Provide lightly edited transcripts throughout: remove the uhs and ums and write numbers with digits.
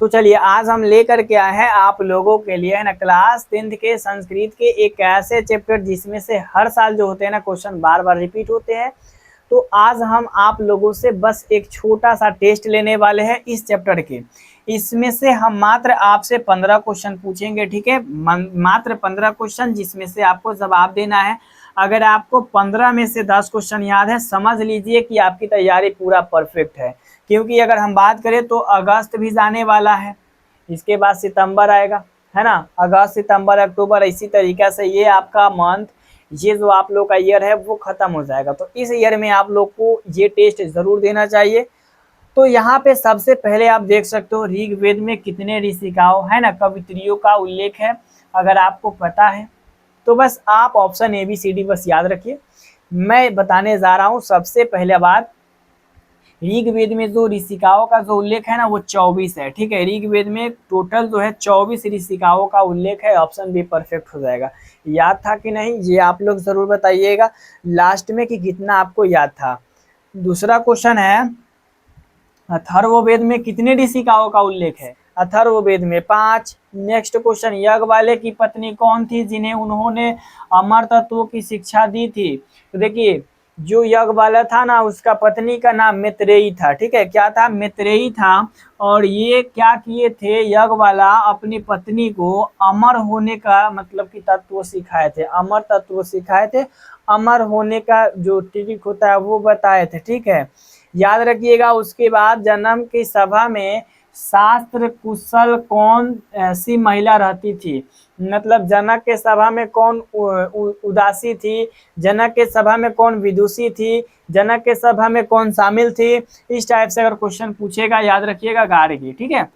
तो चलिए आज हम लेकर के आए हैं आप लोगों के लिए है ना क्लास 10th के संस्कृत के एक ऐसे चैप्टर जिसमें से हर साल जो होते हैं ना क्वेश्चन बार बार रिपीट होते हैं। तो आज हम आप लोगों से बस एक छोटा सा टेस्ट लेने वाले हैं इस चैप्टर के। इसमें से हम मात्र आपसे 15 क्वेश्चन पूछेंगे, ठीक है। मात्र 15 क्वेश्चन जिसमें से आपको जवाब देना है। अगर आपको 15 में से 10 क्वेश्चन याद है समझ लीजिए कि आपकी तैयारी पूरा परफेक्ट है। क्योंकि अगर हम बात करें तो अगस्त भी जाने वाला है, इसके बाद सितंबर आएगा, है ना। अगस्त सितंबर अक्टूबर इसी तरीके से ये आपका मंथ, ये जो आप लोग का ईयर है वो खत्म हो जाएगा। तो इस ईयर में आप लोग को ये टेस्ट जरूर देना चाहिए। तो यहाँ पे सबसे पहले आप देख सकते हो ऋग्वेद में कितने ऋषिकाओं है ना कवित्रियों का उल्लेख है। अगर आपको पता है तो बस आप ऑप्शन ABCD बस याद रखिए। मैं बताने जा रहा हूँ सबसे पहले बात, ऋग्वेद में जो ऋषिकाओं का जो उल्लेख है ना वो 24 है, ठीक है। ऋग्वेद में टोटल जो है 24 ऋषिकाओं का उल्लेख है। ऑप्शन बी परफेक्ट हो जाएगा। याद था कि नहीं ये आप लोग जरूर बताइएगा लास्ट में कि कितना आपको याद था। दूसरा क्वेश्चन है, अथर्ववेद में कितने ऋषिकाओं का उल्लेख है। अथर्ववेद में 5। नेक्स्ट क्वेश्चन, याज्ञवल्क्य की पत्नी कौन थी जिन्हें उन्होंने अमर तत्वों की शिक्षा दी थी। तो देखिए जो याज्ञवल्क्य था ना उसका पत्नी का नाम मैत्रेयी था, ठीक है। क्या था, मैत्रेयी था। और ये क्या किए थे, याज्ञवल्क्य अपनी पत्नी को अमर होने का मतलब कि तत्व सिखाए थे, अमर तत्व सिखाए थे। अमर होने का जो ट्रिक होता है वो बताए थे, ठीक है। याद रखिएगा। उसके बाद जन्म की सभा में शास्त्र कुशल कौन सी महिला रहती थी। मतलब जनक के सभा में कौन उदासी थी, जनक के सभा में कौन विदुषी थी, जनक के सभा में कौन शामिल थी। इस टाइप से अगर क्वेश्चन पूछेगा याद रखिएगा गार्गी, ठीक है।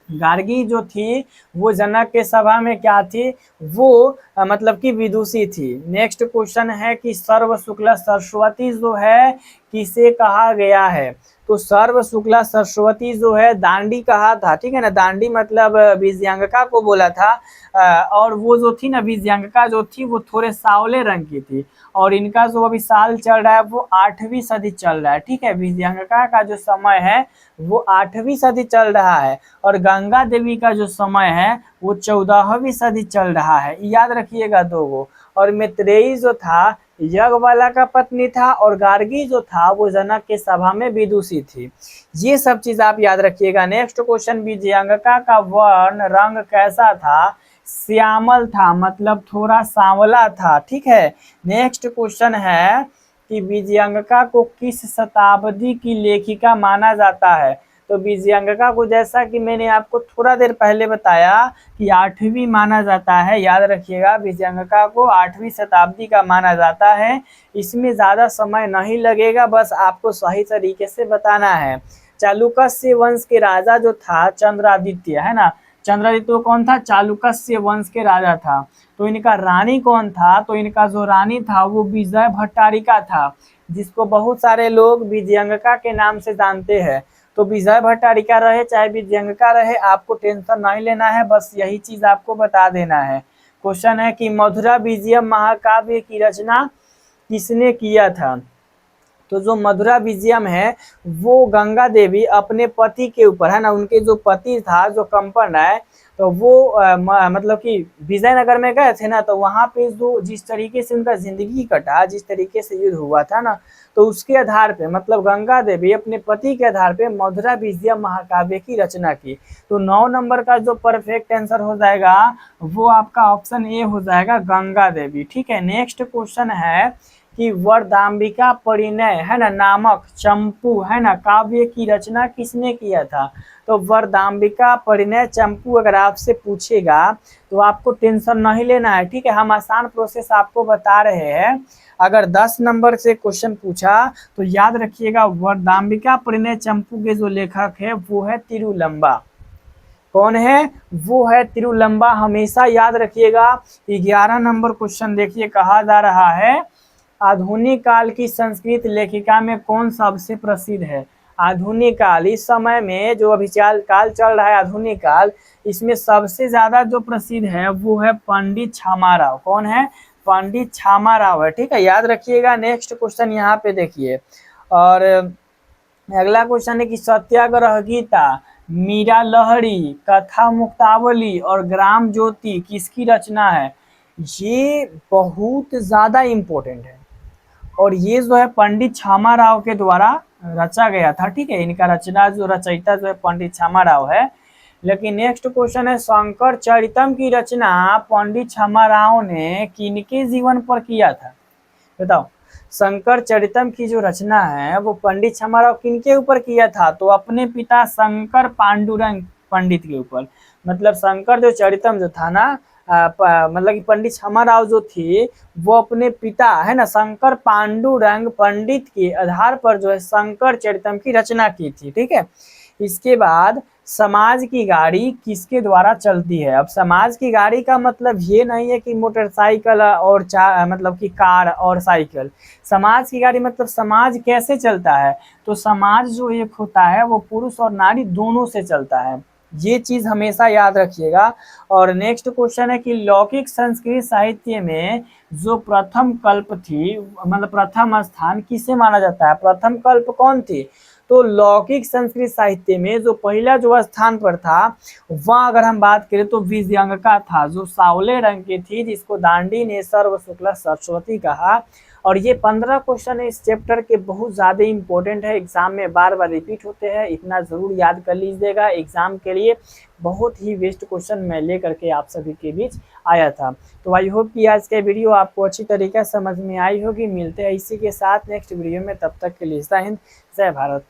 गार्गी जो थी वो जनक के सभा में क्या थी, वो मतलब कि विदुषी थी। नेक्स्ट क्वेश्चन है कि सर्व शुक्ला सरस्वती जो है किसे कहा गया है। तो सर्व शुक्ला सरस्वती जो है दांडी कहा था, ठीक है ना। दांडी मतलब विजयांगिका को बोला था। और वो जो थी ना विजयांगिका जो थी वो थोड़े सावले रंग की थी। और इनका जो अभी साल चल रहा है वो 8वीं सदी चल रहा है, ठीक है। विजयांगिका का जो समय है वो 8वीं सदी चल रहा है। और गंगा देवी का जो समय है वो 14वीं सदी चल रहा है। याद रखिएगा दो गो। और मैत्रेयी जो था याज्ञवल्क्य का पत्नी था और गार्गी जो था वो जनक के सभा में विदुषी थी। ये सब चीज आप याद रखिएगा। नेक्स्ट क्वेश्चन, विजयांगिका का वर्ण रंग कैसा था। श्यामल था, मतलब थोड़ा सांवला था, ठीक है। नेक्स्ट क्वेश्चन है कि विजयांगिका को किस शताब्दी की लेखिका माना जाता है। तो विजयांगिका को जैसा कि मैंने आपको थोड़ा देर पहले बताया कि 8वीं माना जाता है। याद रखिएगा विजयांगिका को 8वीं शताब्दी का माना जाता है। इसमें ज़्यादा समय नहीं लगेगा, बस आपको सही तरीके से बताना है। चालुक्य वंश के राजा जो था चंद्रादित्य, है ना। चंद्रादित्य कौन था, चालुक्य वंश के राजा था। तो इनका रानी कौन था, तो इनका जो रानी था वो विजय भट्टारिका था, जिसको बहुत सारे लोग विजयांगिका के नाम से जानते हैं। तो विजय भट्टारिका रहे चाहे विजयांगिका रहे आपको टेंशन नहीं लेना है, बस यही चीज आपको बता देना है। क्वेश्चन है कि मधुरा विजयम महाकाव्य की रचना किसने किया था। तो जो मधुरा विजयम है वो गंगा देवी अपने पति के ऊपर, है ना, उनके जो पति था जो कंपन है तो वो मतलब कि विजयनगर में गए थे ना, तो वहां पे जो जिस तरीके से उनका जिंदगी कटा, जिस तरीके से युद्ध हुआ था ना, तो उसके आधार पे मतलब गंगा देवी अपने पति के आधार पे मधुरा विजयम महाकाव्य की रचना की। तो 9 नंबर का जो परफेक्ट आंसर हो जाएगा वो आपका ऑप्शन ए हो जाएगा, गंगा देवी, ठीक है। नेक्स्ट क्वेश्चन है कि वरदाम्बिका परिणय, है ना, नामक चंपू, है ना, काव्य की रचना किसने किया था। तो वरदाम्बिका परिणय चंपू अगर आपसे पूछेगा तो आपको टेंशन नहीं लेना है, ठीक है। हम आसान प्रोसेस आपको बता रहे हैं। अगर 10 नंबर से क्वेश्चन पूछा तो याद रखिएगा वरदाम्बिका परिणय चंपू के जो लेखक है वो है तिरुलंबा। कौन है, वो है तिरुलंबा। हमेशा याद रखिएगा। 11 नंबर क्वेश्चन देखिए, कहा जा रहा है आधुनिक काल की संस्कृत लेखिका में कौन सबसे प्रसिद्ध है। आधुनिक काल, इस समय में जो अभी काल चल रहा है आधुनिक काल, इसमें सबसे ज्यादा जो प्रसिद्ध है वो है पंडित छामाराव। कौन है, पंडित छामाराव है, ठीक है। याद रखिएगा। नेक्स्ट क्वेश्चन यहाँ पे देखिए, और अगला क्वेश्चन है कि सत्याग्रह गीता, मीरा लहरी, कथा मुक्तावली और ग्राम ज्योति किसकी रचना है? ये बहुत ज्यादा इम्पोर्टेंट है और ये जो है पंडित छामा राव के द्वारा रचा गया था। ठीक है, इनका रचना जो रचयिता जो है पंडित छामा राव है। लेकिन नेक्स्ट क्वेश्चन है शंकर चरितम की रचना पंडित छामा राव ने किनके जीवन पर किया था? बताओ, शंकर चरितम की जो रचना है वो पंडित छामा राव किनके ऊपर किया था? तो अपने पिता शंकर पांडुरंग पंडित के ऊपर। मतलब शंकर जो चरितम जो था ना, मतलब कि पंडित छामा राव जो थे वो अपने पिता है ना शंकर पांडुरंग पंडित के आधार पर जो है शंकर चरितम की रचना की थी। ठीक है, इसके बाद समाज की गाड़ी किसके द्वारा चलती है? अब समाज की गाड़ी का मतलब ये नहीं है कि मोटरसाइकिल और मतलब कि कार और साइकिल। समाज की गाड़ी मतलब समाज कैसे चलता है? तो समाज जो एक होता है वो पुरुष और नारी दोनों से चलता है, ये चीज हमेशा याद रखिएगा। और नेक्स्ट क्वेश्चन है कि लौकिक संस्कृत साहित्य में जो प्रथम कल्प थी, मतलब प्रथम स्थान किसे माना जाता है? प्रथम कल्प कौन थी? तो लौकिक संस्कृत साहित्य में जो पहला जो स्थान पर था वह अगर हम बात करें तो विजयंका था, जो सावले रंग की थी, जिसको दांडी ने सर्व शुक्ला सरस्वती कहा। और ये 15 क्वेश्चन है इस चैप्टर के, बहुत ज़्यादा इंपॉर्टेंट है, एग्जाम में बार बार रिपीट होते हैं, इतना ज़रूर याद कर लीजिएगा। एग्जाम के लिए बहुत ही बेस्ट क्वेश्चन मैं लेकर के आप सभी के बीच आया था। तो आई होप कि आज के वीडियो आपको अच्छी तरीके से समझ में आई होगी। मिलते हैं इसी के साथ नेक्स्ट वीडियो में, तब तक के लिए जय हिंद, जय भारत।